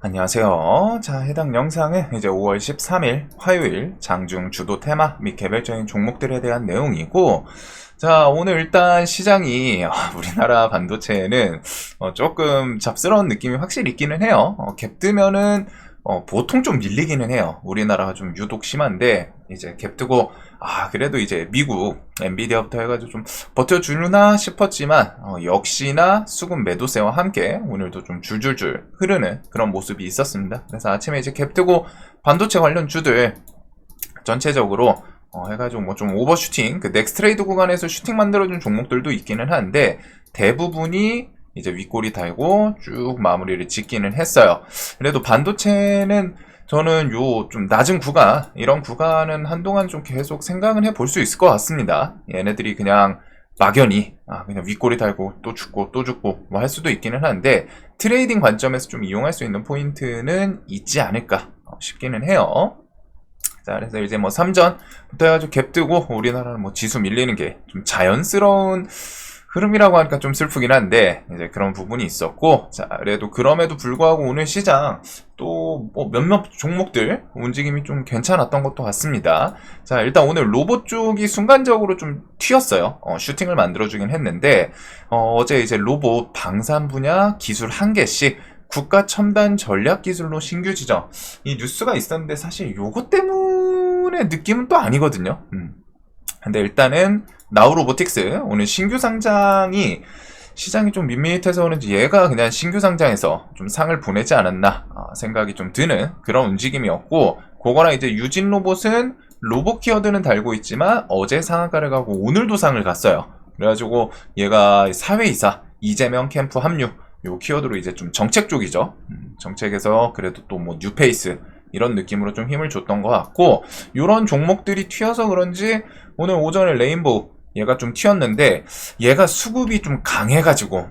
안녕하세요. 자, 해당 영상은 이제 5월 13일 화요일 장중 주도 테마 및 개별적인 종목들에 대한 내용이고, 자, 오늘 일단 시장이 우리나라 반도체는 조금 잡스러운 느낌이 확실히 있기는 해요. 갭 뜨면은 보통 좀 밀리기는 해요. 우리나라가 좀 유독 심한데, 이제 갭 뜨고, 그래도 이제 미국, 엔비디아부터 해가지고 좀 버텨주나 싶었지만, 역시나 수급 매도세와 함께 오늘도 좀 줄줄줄 흐르는 그런 모습이 있었습니다. 그래서 아침에 이제 갭 뜨고 반도체 관련 주들 전체적으로 해가지고 뭐 좀 오버슈팅, 그 넥스트 트레이드 구간에서 슈팅 만들어준 종목들도 있기는 한데, 대부분이 이제 윗꼬리 달고 쭉 마무리를 짓기는 했어요. 그래도 반도체는 저는 요 좀 낮은 구간, 이런 구간은 한동안 좀 계속 생각을 해볼 수 있을 것 같습니다. 얘네들이 그냥 막연히 그냥 윗꼬리 달고 또 죽고 또 죽고 뭐 할 수도 있기는 한데, 트레이딩 관점에서 좀 이용할 수 있는 포인트는 있지 않을까 싶기는 해요. 자, 그래서 이제 뭐 3전부터 해가지고 갭 뜨고 우리나라는 뭐 지수 밀리는 게 좀 자연스러운 흐름이라고 하니까 좀 슬프긴 한데, 이제 그런 부분이 있었고, 자, 그래도 그럼에도 불구하고 오늘 시장 또 뭐 몇몇 종목들 움직임이 좀 괜찮았던 것도 같습니다. 자, 일단 오늘 로봇 쪽이 순간적으로 좀 튀었어요. 슈팅을 만들어주긴 했는데, 어제 이제 로봇 방산 분야 기술 한 개씩 국가 첨단 전략 기술로 신규 지정, 이 뉴스가 있었는데 사실 요것 때문에 느낌은 또 아니거든요. 근데 일단은 나우로보틱스 오늘 신규 상장이 시장이 좀 밋밋해서 그런지 얘가 그냥 신규 상장에서 좀 상을 보내지 않았나 생각이 좀 드는 그런 움직임이었고, 그거랑 이제 유진 로봇은 로봇 키워드는 달고 있지만 어제 상한가를 가고 오늘도 상을 갔어요. 그래가지고 얘가 사회이사 이재명 캠프 합류 요 키워드로 이제 좀 정책 쪽이죠. 정책에서 그래도 또 뭐 뉴페이스 이런 느낌으로 좀 힘을 줬던 것 같고, 요런 종목들이 튀어서 그런지 오늘 오전에 레인보우 얘가 좀 튀었는데, 얘가 수급이 좀 강해가지고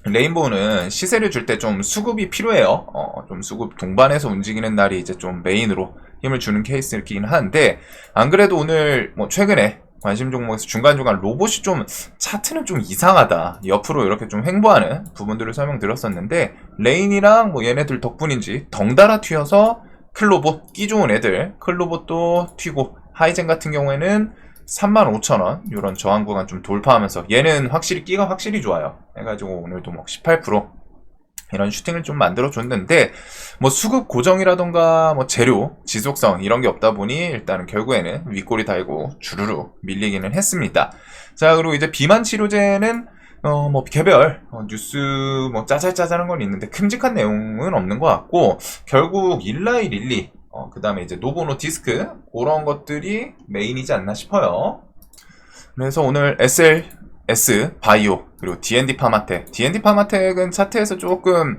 레인보우는 시세를 줄 때 좀 수급이 필요해요. 좀 수급 동반해서 움직이는 날이 이제 좀 메인으로 힘을 주는 케이스이긴 한데, 안 그래도 오늘 뭐 최근에 관심 종목에서 중간중간 로봇이 좀 차트는 좀 이상하다, 옆으로 이렇게 좀 횡보하는 부분들을 설명드렸었는데, 레인이랑 뭐 얘네들 덕분인지 덩달아 튀어서 클로봇, 끼 좋은 애들 클로봇도 튀고, 하이젠 같은 경우에는 35,000원 이런 저항 구간 좀 돌파하면서 얘는 확실히 끼가 확실히 좋아요. 해가지고 오늘도 뭐 18% 이런 슈팅을 좀 만들어줬는데, 뭐 수급 고정이라던가 뭐 재료 지속성 이런 게 없다 보니 일단은 결국에는 윗꼬리 달고 주르륵 밀리기는 했습니다. 자, 그리고 이제 비만 치료제는 뭐 개별 뉴스 뭐 짜잘짜잘한 건 있는데 큼직한 내용은 없는 것 같고, 결국 일라이 릴리 그 다음에 이제 노보노 디스크 그런 것들이 메인이지 않나 싶어요. 그래서 오늘 SLS 바이오 그리고 D&D 파마텍, D&D 파마텍은 차트에서 조금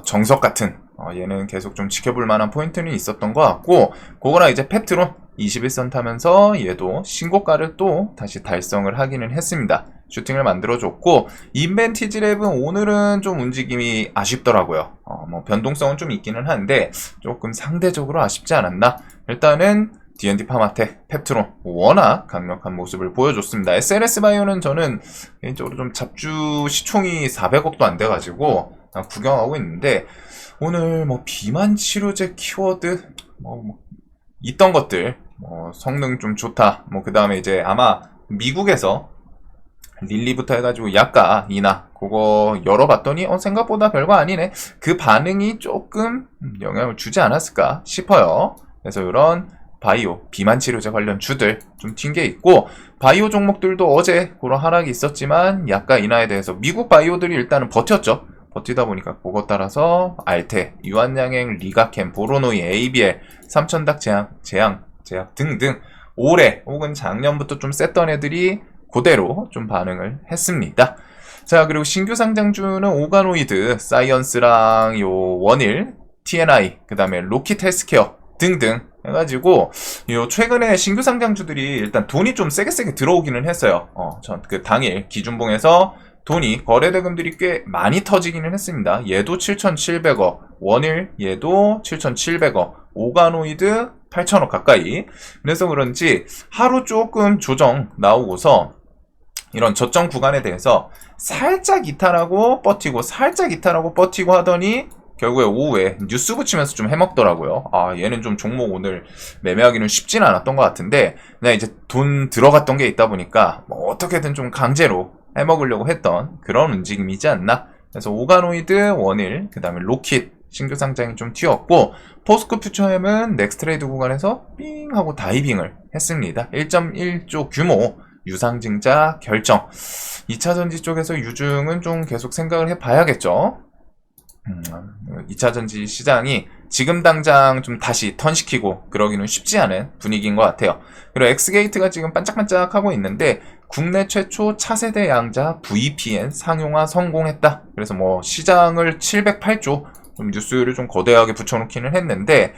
정석 같은 얘는 계속 좀 지켜볼 만한 포인트는 있었던 것 같고, 그거랑 이제 페트론 21선 타면서 얘도 신고가를 또 다시 달성을 하기는 했습니다. 슈팅을 만들어줬고, 인벤티지랩은 오늘은 좀 움직임이 아쉽더라고요. 뭐 변동성은 좀 있기는 한데 조금 상대적으로 아쉽지 않았나. 일단은 D&D 파마텍, 펩트론 워낙 강력한 모습을 보여줬습니다. SLS 바이오는 저는 개인적으로 좀 잡주 시총이 400억도 안 돼가지고 구경하고 있는데, 오늘 뭐 비만 치료제 키워드 뭐 있던 것들 성능 좀 좋다, 뭐 그 다음에 이제 아마 미국에서 릴리부터 해가지고 약가 이나 그거 열어봤더니 생각보다 별거 아니네, 그 반응이 조금 영향을 주지 않았을까 싶어요. 그래서 이런 바이오 비만 치료제 관련 주들 좀 튄 게 있고, 바이오 종목들도 어제 그런 하락이 있었지만 약가 인하에 대해서 미국 바이오들이 일단은 버텼죠. 버티다 보니까 그것 따라서 알테, 유한양행, 리가캠, 보로노이, ABL, 삼천닭 제약 등등 올해 혹은 작년부터 좀 셌던 애들이 그대로 좀 반응을 했습니다. 자, 그리고 신규 상장주는 오가노이드, 사이언스랑 요 원일, TNI, 그 다음에 로킷 헬스케어 등등 해가지고 요 최근에 신규 상장주들이 일단 돈이 좀 세게 들어오기는 했어요. 전 그 당일 기준봉에서 돈이 거래대금들이 꽤 많이 터지기는 했습니다. 얘도 7,700억, 원일 얘도 7,700억, 오가노이드 8,000억 가까이. 그래서 그런지 하루 조금 조정 나오고서 이런 저점 구간에 대해서 살짝 이탈하고 버티고 살짝 이탈하고 버티고 하더니 결국에 오후에 뉴스 붙이면서 좀 해먹더라고요. 아, 얘는 좀 종목 오늘 매매하기는 쉽진 않았던 것 같은데, 그냥 이제 돈 들어갔던 게 있다 보니까, 뭐 어떻게든 좀 강제로 해먹으려고 했던 그런 움직임이지 않나. 그래서 오가노이드, 원일, 그 다음에 로킷, 신규 상장이 좀 튀었고, 포스코 퓨처엠은 넥스트레이드 구간에서 삥 하고 다이빙을 했습니다. 1.1조 규모 유상증자 결정. 2차전지 쪽에서 유증은 좀 계속 생각을 해봐야겠죠. 2차전지 시장이 지금 당장 좀 다시 턴시키고 그러기는 쉽지 않은 분위기인 것 같아요. 그리고 엑스게이트가 지금 반짝반짝하고 있는데 국내 최초 차세대 양자 VPN 상용화 성공했다. 그래서 뭐 시장을 708조 좀 뉴스를 좀 거대하게 붙여놓기는 했는데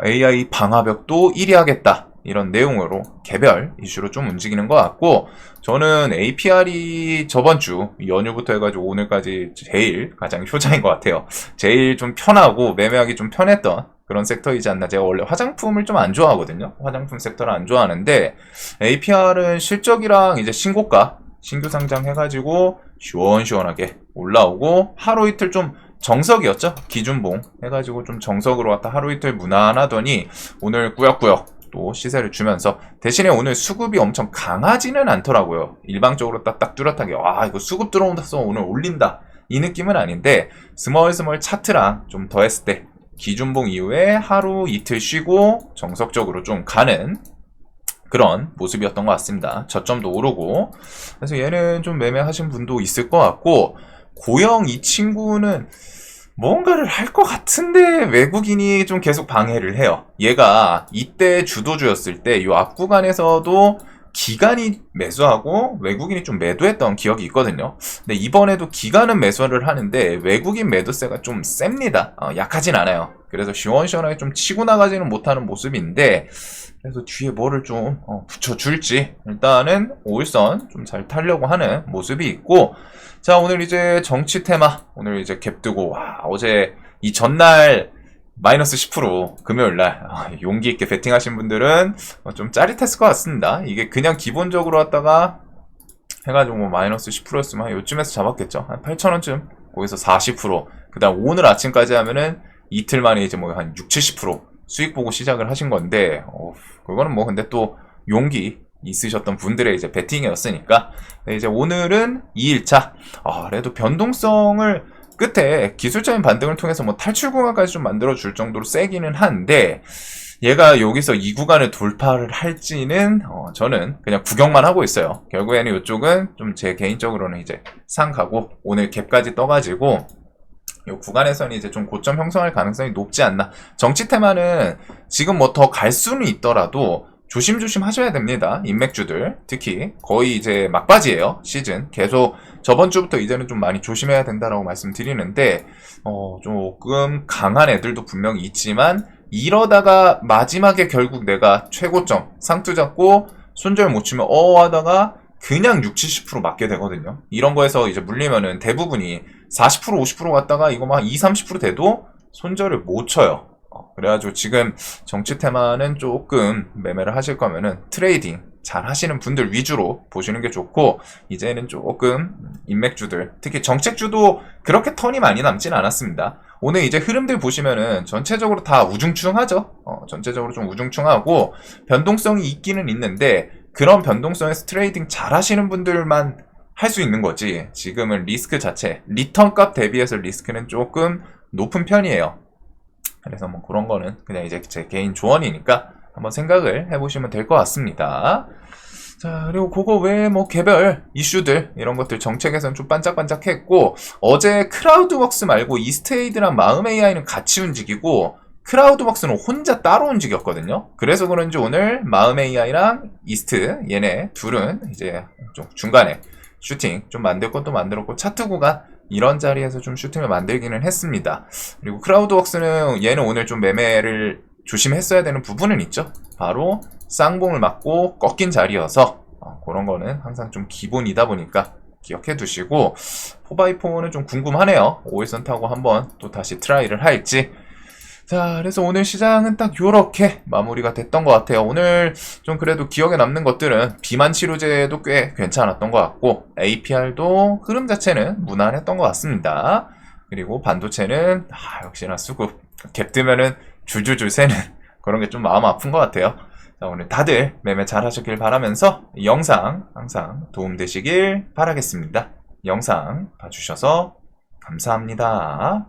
AI 방화벽도 1위 하겠다. 이런 내용으로 개별 이슈로 좀 움직이는 것 같고, 저는 APR이 저번 주 연휴부터 해가지고 오늘까지 제일 가장 효자인 것 같아요. 제일 좀 편하고 매매하기 좀 편했던 그런 섹터이지 않나. 제가 원래 화장품을 좀 안 좋아하거든요. 화장품 섹터를 안 좋아하는데 APR은 실적이랑 이제 신고가 신규 상장해가지고 시원시원하게 올라오고, 하루 이틀 좀 정석이었죠. 기준봉 해가지고 좀 정석으로 왔다 하루 이틀 무난하더니 오늘 꾸역꾸역 또 시세를 주면서, 대신에 오늘 수급이 엄청 강하지는 않더라고요. 일방적으로 딱딱 뚜렷하게 이거 수급 들어온다서 오늘 올린다 이 느낌은 아닌데, 스멀 차트랑 좀 더했을 때 기준봉 이후에 하루 이틀 쉬고 정석적으로 좀 가는 그런 모습이었던 것 같습니다. 저점도 오르고. 그래서 얘는 좀 매매하신 분도 있을 것 같고, 고영 이 친구는 뭔가를 할 것 같은데 외국인이 좀 계속 방해를 해요. 얘가 이때 주도주였을 때 이 앞 구간에서도 기관이 매수하고 외국인이 좀 매도했던 기억이 있거든요. 근데 이번에도 기관은 매수를 하는데 외국인 매도세가 좀 셉니다. 약하진 않아요. 그래서 시원시원하게 좀 치고 나가지는 못하는 모습인데, 그래서 뒤에 뭐를 좀 붙여줄지 일단은 5일선 좀 잘 타려고 하는 모습이 있고, 자, 오늘 이제 정치 테마, 오늘 이제 갭 뜨고, 어제 이 전날 마이너스 10% 금요일날 용기 있게 베팅하신 분들은 좀 짜릿했을 것 같습니다. 이게 그냥 기본적으로 왔다가 해가지고 뭐 마이너스 10%였으면 요쯤에서 잡았겠죠. 한 8,000원쯤, 거기서 40%, 그 다음 오늘 아침까지 하면은 이틀 만에 이제 뭐 한 6, 70% 수익 보고 시작을 하신 건데, 그거는 뭐 근데 또 용기 있으셨던 분들의 이제 베팅이었으니까. 이제 오늘은 2일차. 그래도 변동성을 끝에 기술적인 반등을 통해서 뭐 탈출 구간까지 좀 만들어줄 정도로 세기는 한데, 얘가 여기서 이 구간을 돌파를 할지는 저는 그냥 구경만 하고 있어요. 결국에는 이쪽은 좀 제 개인적으로는 이제 상 가고 오늘 갭까지 떠가지고 이 구간에서는 이제 좀 고점 형성할 가능성이 높지 않나. 정치 테마는 지금 뭐 더 갈 수는 있더라도 조심조심 하셔야 됩니다. 인맥주들 특히 거의 이제 막바지예요. 시즌 계속 저번 주부터 이제는 좀 많이 조심해야 된다라고 말씀드리는데, 조금 강한 애들도 분명히 있지만 이러다가 마지막에 결국 내가 최고점 상투 잡고 손절 못 치면 하다가 그냥 60, 70% 맞게 되거든요. 이런 거에서 이제 물리면은 대부분이 40%, 50% 갔다가 이거 막 20, 30% 돼도 손절을 못 쳐요. 그래가지고 지금 정치 테마는 조금 매매를 하실 거면은 트레이딩 잘 하시는 분들 위주로 보시는 게 좋고, 이제는 조금 인맥주들 특히 정책주도 그렇게 턴이 많이 남진 않았습니다. 오늘 이제 흐름들 보시면은 전체적으로 다 우중충하죠. 전체적으로 좀 우중충하고 변동성이 있기는 있는데, 그런 변동성에서 트레이딩 잘 하시는 분들만 할 수 있는 거지, 지금은 리스크 자체 리턴 값 대비해서 리스크는 조금 높은 편이에요. 그래서 뭐 그런 거는 그냥 이제 제 개인 조언이니까 한번 생각을 해보시면 될 것 같습니다. 자, 그리고 그거 외에 뭐 개별 이슈들 이런 것들 정책에서는 좀 반짝반짝했고, 어제 크라우드웍스 말고 이스트에이드랑 마음 AI는 같이 움직이고 크라우드웍스는 혼자 따로 움직였거든요. 그래서 그런지 오늘 마음 AI랑 이스트 얘네 둘은 이제 좀 중간에 슈팅 좀 만들 것도 만들었고, 차트 구간 이런 자리에서 좀 슈팅을 만들기는 했습니다. 그리고 크라우드웍스는 얘는 오늘 좀 매매를 조심했어야 되는 부분은 있죠. 바로 쌍봉을 맞고 꺾인 자리여서 그런 거는 항상 좀 기본이다 보니까 기억해 두시고, 4x4는 좀 궁금하네요. 5일선 타고 한번 또 다시 트라이를 할지. 자, 그래서 오늘 시장은 딱 요렇게 마무리가 됐던 것 같아요. 오늘 좀 그래도 기억에 남는 것들은 비만 치료제도 꽤 괜찮았던 것 같고, APR도 흐름 자체는 무난했던 것 같습니다. 그리고 반도체는 역시나 수급 갭 뜨면은 줄줄줄 새는 그런 게 좀 마음 아픈 것 같아요. 자, 오늘 다들 매매 잘 하셨길 바라면서 이 영상 항상 도움되시길 바라겠습니다. 영상 봐주셔서 감사합니다.